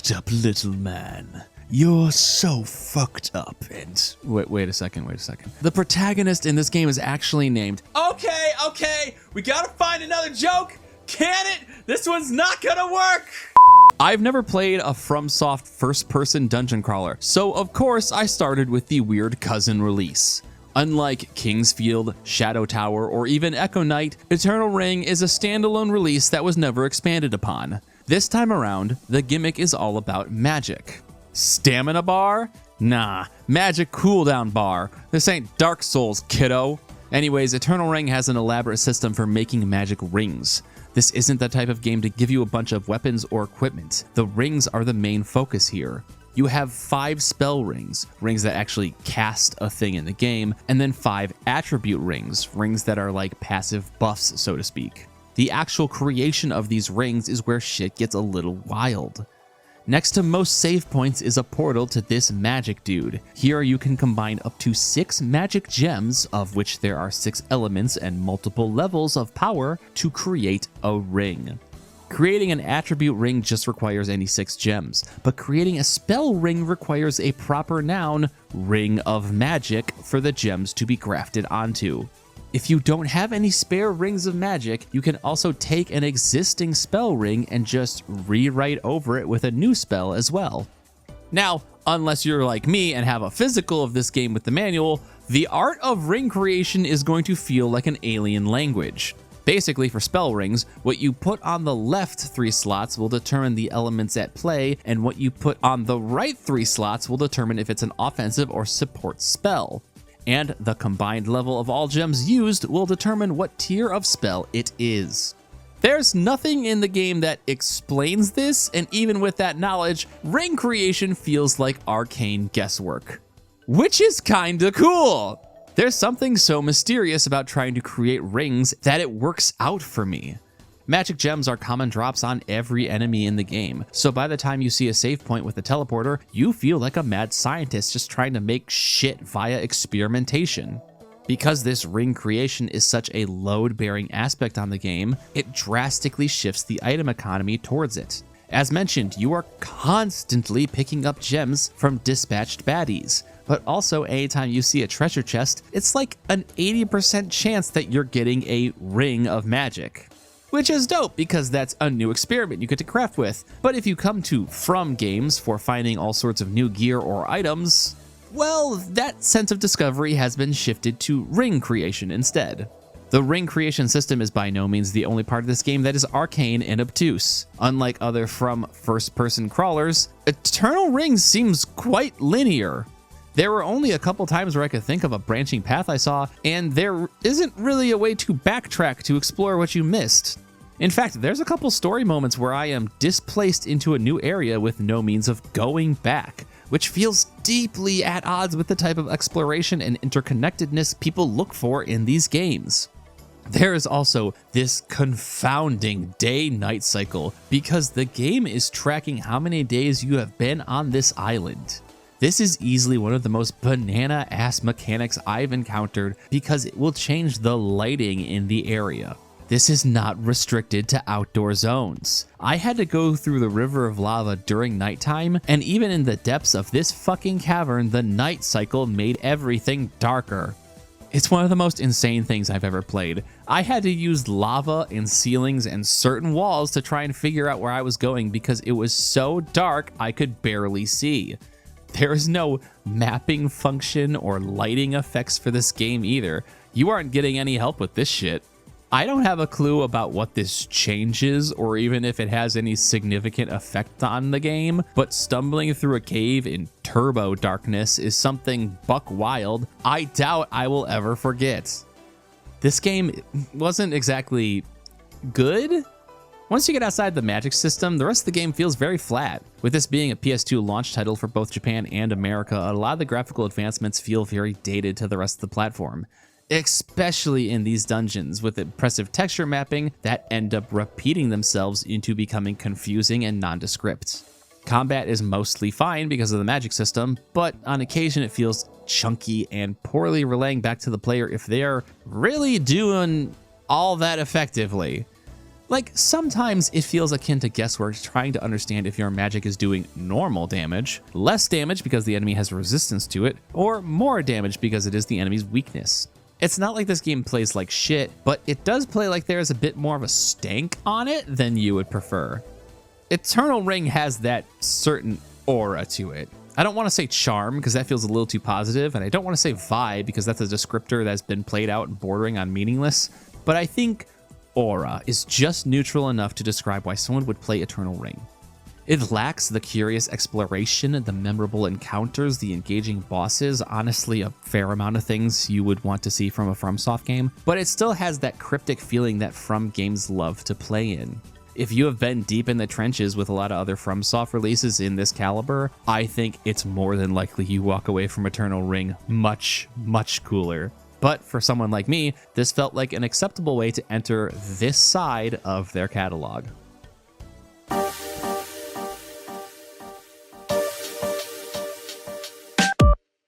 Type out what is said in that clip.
fucked up, little man. You're so fucked up. And wait a second. The protagonist in this game is actually named. Okay, we gotta find another joke. Can it? This one's not gonna work. I've never played a FromSoft first-person dungeon crawler, so of course I started with the weird cousin release. Unlike Kingsfield, Shadow Tower, or even Echo Knight, Eternal Ring is a standalone release that was never expanded upon. This time around, the gimmick is all about magic. Stamina bar? Nah, magic cooldown bar. This ain't Dark Souls, kiddo. Anyways, Eternal Ring has an elaborate system for making magic rings. This isn't the type of game to give you a bunch of weapons or equipment. The rings are the main focus here. You have 5 spell rings, rings that actually cast a thing in the game, and then 5 attribute rings, rings that are like passive buffs, so to speak. The actual creation of these rings is where shit gets a little wild. Next to most save points is a portal to this magic dude. Here you can combine up to 6 magic gems, of which there are 6 elements and multiple levels of power, to create a ring. Creating an attribute ring just requires any 6 gems, but creating a spell ring requires a proper noun, ring of magic, for the gems to be grafted onto. If you don't have any spare rings of magic, you can also take an existing spell ring and just rewrite over it with a new spell as well. Now, unless you're like me and have a physical of this game with the manual, the art of ring creation is going to feel like an alien language. Basically, for spell rings, what you put on the left 3 slots will determine the elements at play, and what you put on the right 3 slots will determine if it's an offensive or support spell. And the combined level of all gems used will determine what tier of spell it is. There's nothing in the game that explains this, and even with that knowledge, ring creation feels like arcane guesswork. Which is kinda cool! There's something so mysterious about trying to create rings that it works out for me. Magic gems are common drops on every enemy in the game, so by the time you see a save point with a teleporter, you feel like a mad scientist just trying to make shit via experimentation. Because this ring creation is such a load-bearing aspect on the game, it drastically shifts the item economy towards it. As mentioned, you are constantly picking up gems from dispatched baddies, but also anytime you see a treasure chest, it's like an 80% chance that you're getting a ring of magic. Which is dope because that's a new experiment you get to craft with. But if you come to From Games for finding all sorts of new gear or items, well, that sense of discovery has been shifted to ring creation instead. The ring creation system is by no means the only part of this game that is arcane and obtuse. Unlike other From first-person crawlers, Eternal Ring seems quite linear. There were only a couple times where I could think of a branching path I saw, and there isn't really a way to backtrack to explore what you missed. In fact, there's a couple story moments where I am displaced into a new area with no means of going back, which feels deeply at odds with the type of exploration and interconnectedness people look for in these games. There is also this confounding day-night cycle because the game is tracking how many days you have been on this island. This is easily one of the most banana-ass mechanics I've encountered because it will change the lighting in the area. This is not restricted to outdoor zones. I had to go through the river of lava during nighttime, and even in the depths of this fucking cavern, the night cycle made everything darker. It's one of the most insane things I've ever played. I had to use lava and ceilings and certain walls to try and figure out where I was going because it was so dark I could barely see. There is no mapping function or lighting effects for this game either. You aren't getting any help with this shit. I don't have a clue about what this changes or even if it has any significant effect on the game, but stumbling through a cave in turbo darkness is something buck wild I doubt I will ever forget. This game wasn't exactly good. Once you get outside the magic system, the rest of the game feels very flat. With this being a PS2 launch title for both Japan and America, a lot of the graphical advancements feel very dated to the rest of the platform. Especially in these dungeons with impressive texture mapping that end up repeating themselves into becoming confusing and nondescript. Combat is mostly fine because of the magic system, but on occasion it feels chunky and poorly relaying back to the player if they are really doing all that effectively. Like, sometimes it feels akin to guesswork trying to understand if your magic is doing normal damage, less damage because the enemy has resistance to it, or more damage because it is the enemy's weakness. It's not like this game plays like shit, but it does play like there is a bit more of a stank on it than you would prefer. Eternal Ring has that certain aura to it. I don't want to say charm because that feels a little too positive, and I don't want to say vibe because that's a descriptor that's been played out and bordering on meaningless, but I think aura is just neutral enough to describe why someone would play Eternal Ring. It lacks the curious exploration, the memorable encounters, the engaging bosses, honestly a fair amount of things you would want to see from a FromSoft game, but it still has that cryptic feeling that From games love to play in. If you have been deep in the trenches with a lot of other FromSoft releases in this caliber, I think it's more than likely you walk away from Eternal Ring much, much cooler. But for someone like me, this felt like an acceptable way to enter this side of their catalog.